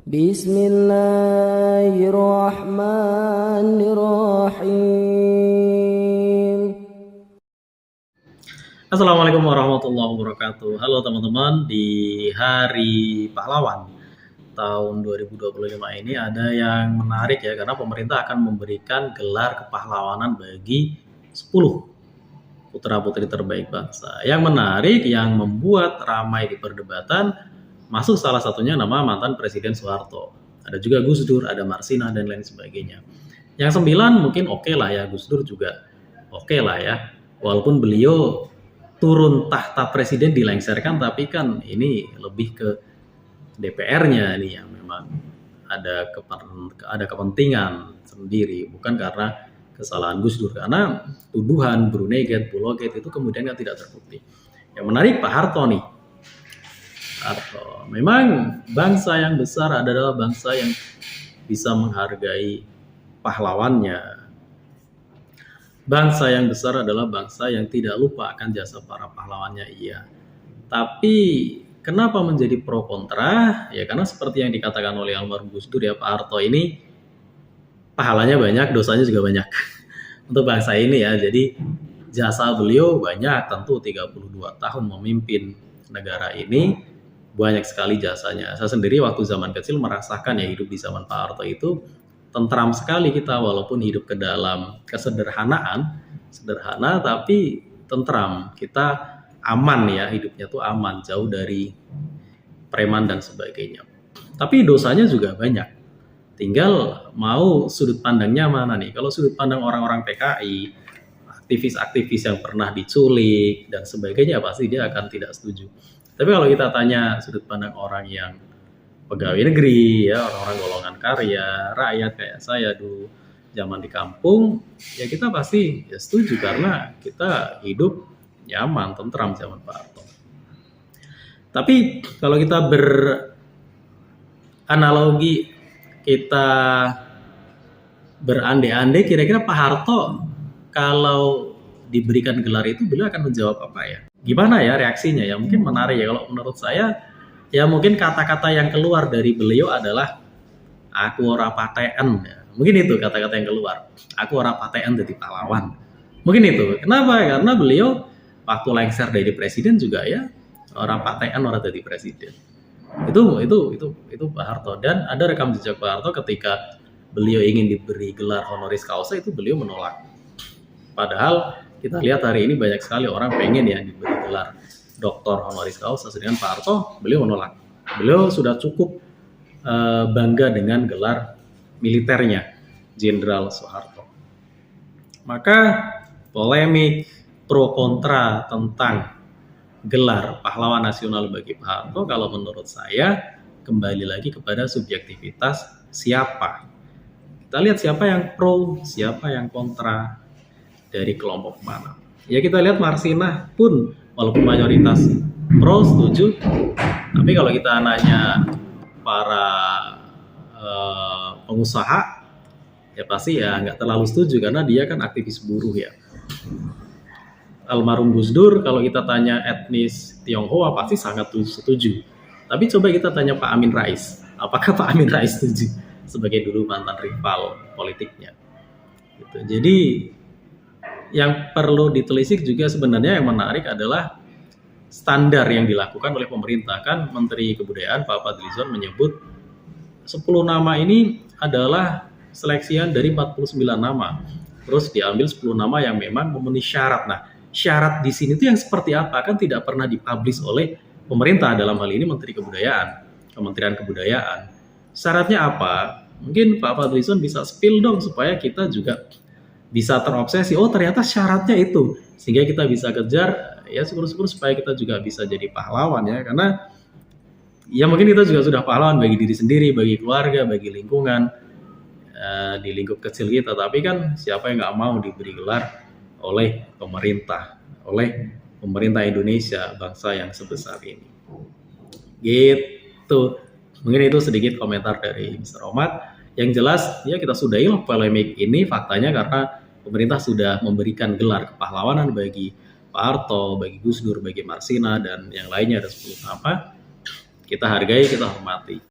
Bismillahirrahmanirrahim. Assalamualaikum warahmatullahi wabarakatuh. Halo teman-teman, di Hari Pahlawan tahun 2025 ini ada yang menarik ya, karena pemerintah akan memberikan gelar kepahlawanan bagi 10 putra-putri terbaik bangsa. Yang menarik, yang membuat ramai di perdebatan, masuk salah satunya nama mantan Presiden Soeharto. Ada juga Gus Dur, ada Marsina, dan lain sebagainya. Yang 9 mungkin oke lah ya, Gus Dur juga oke lah ya. Walaupun beliau turun tahta presiden dilengsarkan, tapi kan ini lebih ke DPR-nya ini yang memang ada kepentingan sendiri, bukan karena kesalahan Gus Dur, karena tuduhan Brunei Gate, Pulau Gate itu kemudian kan tidak terbukti. Yang menarik Pak Harto nih. Harto, memang bangsa yang besar adalah bangsa yang bisa menghargai pahlawannya. Bangsa yang besar adalah bangsa yang tidak lupa akan jasa para pahlawannya, iya. Tapi kenapa menjadi pro kontra? Ya karena seperti yang dikatakan oleh almarhum Gus Dur ya, Pak Harto ini pahalanya banyak, dosanya juga banyak untuk bangsa ini ya. Jadi jasa beliau banyak, tentu 32 tahun memimpin negara ini, banyak sekali jasanya. Saya sendiri waktu zaman kecil merasakan ya, hidup di zaman Pak Harto itu tentram sekali kita, walaupun hidup ke dalam kesederhanaan, sederhana tapi tentram. Kita aman ya, hidupnya tuh aman, jauh dari preman dan sebagainya. Tapi dosanya juga banyak. Tinggal mau sudut pandangnya mana nih. Kalau sudut pandang orang-orang PKI, aktivis-aktivis yang pernah diculik dan sebagainya, pasti dia akan tidak setuju. Tapi kalau kita tanya sudut pandang orang yang pegawai negeri ya, orang-orang golongan karya, rakyat kayak saya dulu zaman di kampung, ya kita pasti ya setuju karena kita hidup nyaman, tentram zaman Pak Harto. Tapi kalau kita beranalogi, kita berandai-andai, kira-kira Pak Harto kalau diberikan gelar itu beliau akan menjawab apa ya? Gimana ya reaksinya ya? Mungkin menarik ya. Kalau menurut saya ya mungkin kata-kata yang keluar dari beliau adalah aku ora paten ya. Mungkin itu kata-kata yang keluar. Aku ora paten jadi pahlawan. Mungkin itu. Kenapa? Karena beliau waktu lengser dari presiden juga ya ora paten ora jadi presiden. Itu Pak Harto, dan ada rekam jejak Pak Harto ketika beliau ingin diberi gelar honoris causa itu beliau menolak. Padahal kita lihat hari ini banyak sekali orang pengen ya diberi gelar doktor honoris causa, sedangkan Pak Harto beliau menolak. Beliau sudah cukup bangga dengan gelar militernya Jenderal Soeharto. Maka polemik pro kontra tentang gelar pahlawan nasional bagi Pak Harto, kalau menurut saya kembali lagi kepada subjektivitas siapa. Kita lihat siapa yang pro, siapa yang kontra, dari kelompok mana. Ya kita lihat Marsina pun walaupun mayoritas pro setuju, tapi kalau kita nanya para pengusaha ya pasti ya nggak terlalu setuju karena dia kan aktivis buruh ya. Almarhum Gus Dur kalau kita tanya etnis Tionghoa pasti sangat setuju. Tapi coba kita tanya Pak Amin Rais, apakah Pak Amin Rais setuju sebagai dulu mantan rival politiknya? Gitu. Jadi yang perlu ditelisik juga sebenarnya yang menarik adalah standar yang dilakukan oleh pemerintah. Kan Menteri Kebudayaan Pak Fadlizon menyebut 10 nama ini adalah seleksian dari 49 nama. Terus diambil 10 nama yang memang memenuhi syarat. Nah, syarat di sini itu yang seperti apa kan tidak pernah dipublish oleh pemerintah, dalam hal ini Menteri Kebudayaan, Kementerian Kebudayaan. Syaratnya apa? Mungkin Pak Fadlizon bisa spill dong supaya kita juga bisa terobsesi, oh ternyata syaratnya itu, sehingga kita bisa kejar, ya syukur-syukur supaya kita juga bisa jadi pahlawan ya, karena ya mungkin kita juga sudah pahlawan bagi diri sendiri, bagi keluarga, bagi lingkungan, di lingkup kecil kita, tapi kan siapa yang nggak mau diberi gelar oleh pemerintah Indonesia, bangsa yang sebesar ini. Gitu, mungkin itu sedikit komentar dari Mr. Omad. Yang jelas ya kita sudahi polemik ini faktanya karena pemerintah sudah memberikan gelar kepahlawanan bagi Pak Harto, bagi Gus Dur, bagi Marsina dan yang lainnya ada 10 nama. Kita hargai, kita hormati.